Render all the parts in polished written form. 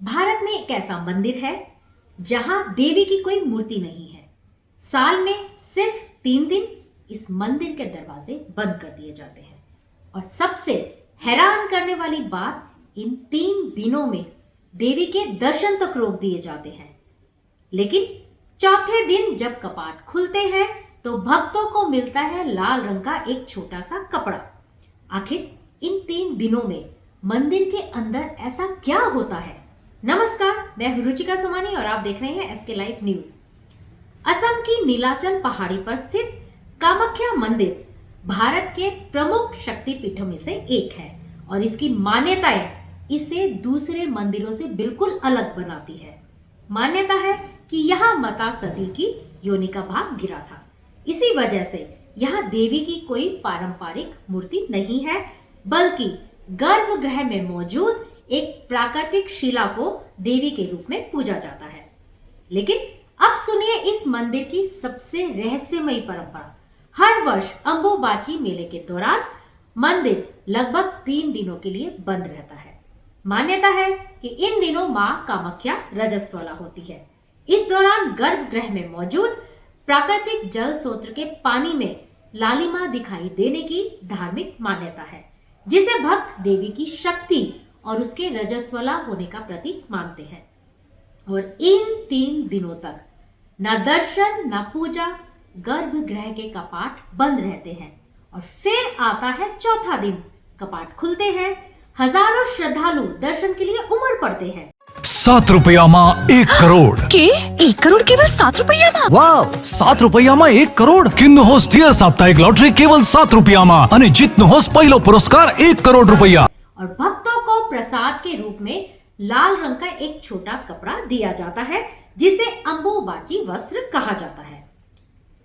भारत में एक ऐसा मंदिर है जहां देवी की कोई मूर्ति नहीं है। साल में सिर्फ 3 दिन इस मंदिर के दरवाजे बंद कर दिए जाते हैं और सबसे हैरान करने वाली बात, इन 3 दिनों में देवी के दर्शन तक रोक दिए जाते हैं। लेकिन चौथे दिन जब कपाट खुलते हैं तो भक्तों को मिलता है लाल रंग का एक छोटा सा कपड़ा। आखिर इन 3 दिनों में मंदिर के अंदर ऐसा क्या होता है? नमस्कार, मैं हूं रुचिका सोमानी और आप देख रहे हैं एसके लाइव न्यूज। असम की नीलाचल पहाड़ी पर स्थित कामाख्या मंदिर भारत के प्रमुख शक्तिपीठों में से एक है और इसकी मान्यताएं इसे दूसरे मंदिरों से बिल्कुल अलग बनाती है। मान्यता है कि यहाँ माता सती की योनि का भाग गिरा था। इसी वजह से यहाँ देवी की कोई पारंपरिक मूर्ति नहीं है, बल्कि गर्भगृह में मौजूद एक प्राकृतिक शिला को देवी के रूप में पूजा जाता है। लेकिन अब सुनिए इस मंदिर की सबसे रहस्यमयी परंपरा। हर वर्ष अंबुबाची मेले के दौरान मंदिर लगभग 3 दिनों के लिए बंद रहता है। मान्यता है कि इन दिनों मां कामाख्या रजस्वला होती है। इस दौरान गर्भगृह में मौजूद प्राकृतिक जल स्रोत के पानी में लालिमा दिखाई देने की धार्मिक मान्यता है, जिसे भक्त देवी की शक्ति और उसके रजस्वला होने का प्रतीक मानते हैं। और इन 3 दिनों तक न दर्शन न पूजा, गर्भगृह के कपाट बंद रहते हैं और फिर आता है चौथा दिन। कपाट खुलते हैं, हजारों श्रद्धालु दर्शन के लिए उमड़ पड़ते हैं। 7 रुपया में 1 करोड़ के 1 करोड़ केवल 7 रुपया में? वाव, 7 रुपया में 1 करोड़ किन्न होस दियर साप्ताहिक लॉटरी केवल 7 रुपया में અને જીતનો હોસ પહેલો પુરસ્કાર 1 करोड़ रुपया। और भक्तों को प्रसाद के रूप में लाल रंग का एक छोटा कपड़ा दिया जाता है, जिसे अंबुबाची वस्त्र कहा जाता है।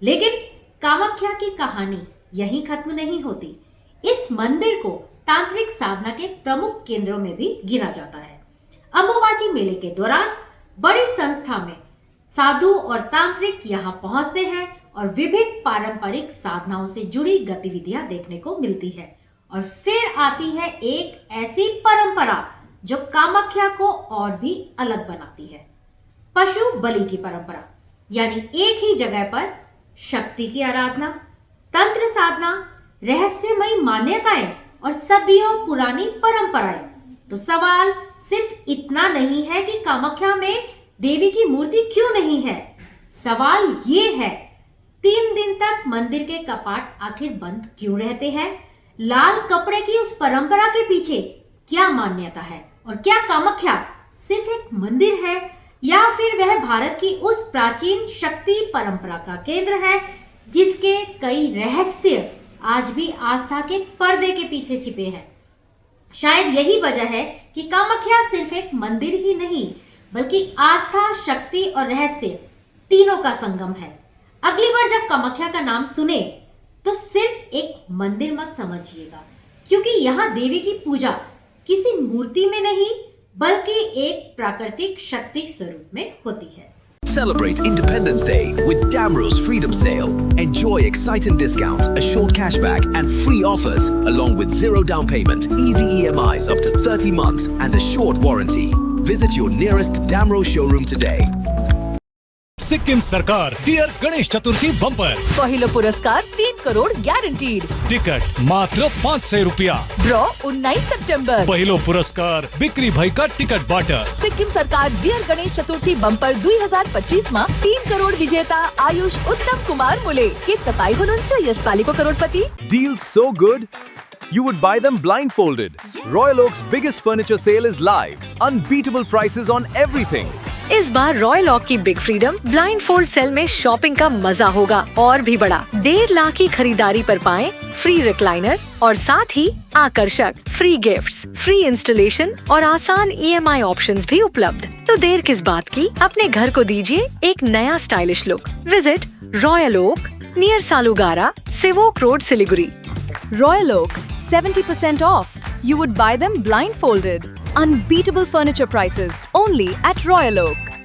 लेकिन कामाख्या की कहानी यहीं खत्म नहीं होती। इस मंदिर को तांत्रिक साधना के प्रमुख केंद्रों में भी गिना जाता है। अंबुबाची मेले के दौरान बड़ी संख्या में साधु और तांत्रिक यहाँ पहुंचते हैं और विभिन्न पारंपरिक साधनाओं से जुड़ी गतिविधियां देखने को मिलती है। और फिर आती है एक ऐसी परंपरा जो कामाख्या को और भी अलग बनाती है, पशु बलि की परंपरा। यानी एक ही जगह पर शक्ति की आराधना, तंत्र साधना, रहस्यमयी मान्यताएं और सदियों पुरानी परंपराएं। तो सवाल सिर्फ इतना नहीं है कि कामाख्या में देवी की मूर्ति क्यों नहीं है। सवाल ये है, 3 दिन तक मंदिर के कपाट आखिर बंद क्यों रहते हैं? लाल कपड़े की उस परंपरा के पीछे क्या मान्यता है? और क्या कामाख्या सिर्फ एक मंदिर है या फिर वह भारत की उस प्राचीन शक्ति परंपरा का केंद्र है, जिसके कई रहस्य आज भी आस्था के पर्दे के पीछे छिपे हैं? शायद यही वजह है कि कामाख्या सिर्फ एक मंदिर ही नहीं, बल्कि आस्था, शक्ति और रहस्य तीनों का संगम है। अगली बार जब कामाख्या का नाम सुने तो सिर्फ एक मंदिर मत समझिएगा, क्योंकि यहाँ देवी की पूजा किसी मूर्ति में नहीं, बल्कि एक प्राकृतिक शक्ति स्वरूप में होती है। Celebrate Independence Day with Damro's Freedom Sale. Enjoy exciting discounts, assured cashback and free offers along with 0 down payment, easy EMIs up to 30 months and a short warranty. Visit your nearest Damro showroom today. Sikkim सरकार dear Ganesh Chaturthi bumper पहिलो पुरस्कार 3 crore ग्यारंटीड। Ticket मात्र 500 रुपया। Draw 19 सितंबर। पहिलो पुरस्कार बिक्री भाई का टिकट बाटर। सिक्किम सरकार डियर गणेश चतुर्थी बम्पर 2025 માં 3 કરોડ વિજેતા આયુષ ઉત્તમ કુમાર મુલે કે તપાઈ હુनुहुन्छ यसपालीको करोड़पति। Deals so good, you would buy them blindfolded. Royal Oak's biggest furniture sale is live. Unbeatable prices on everything. इस बार रॉयल ओक की big freedom blindfold sale में शॉपिंग का मजा होगा और भी बड़ा। 1.5 लाख की खरीदारी पर पाएं फ्री रिक्लाइनर और साथ ही आकर्षक फ्री गिफ्ट्स, फ्री इंस्टॉलेशन और आसान EMI ऑप्शंस भी उपलब्ध। तो देर किस बात की, अपने घर को दीजिए एक नया stylish look. Visit Royal Oak near Salugara, Sevoke road, Siliguri. Royal Oak, 70% off. You would buy them blindfolded. Unbeatable furniture prices only at Royal Oak.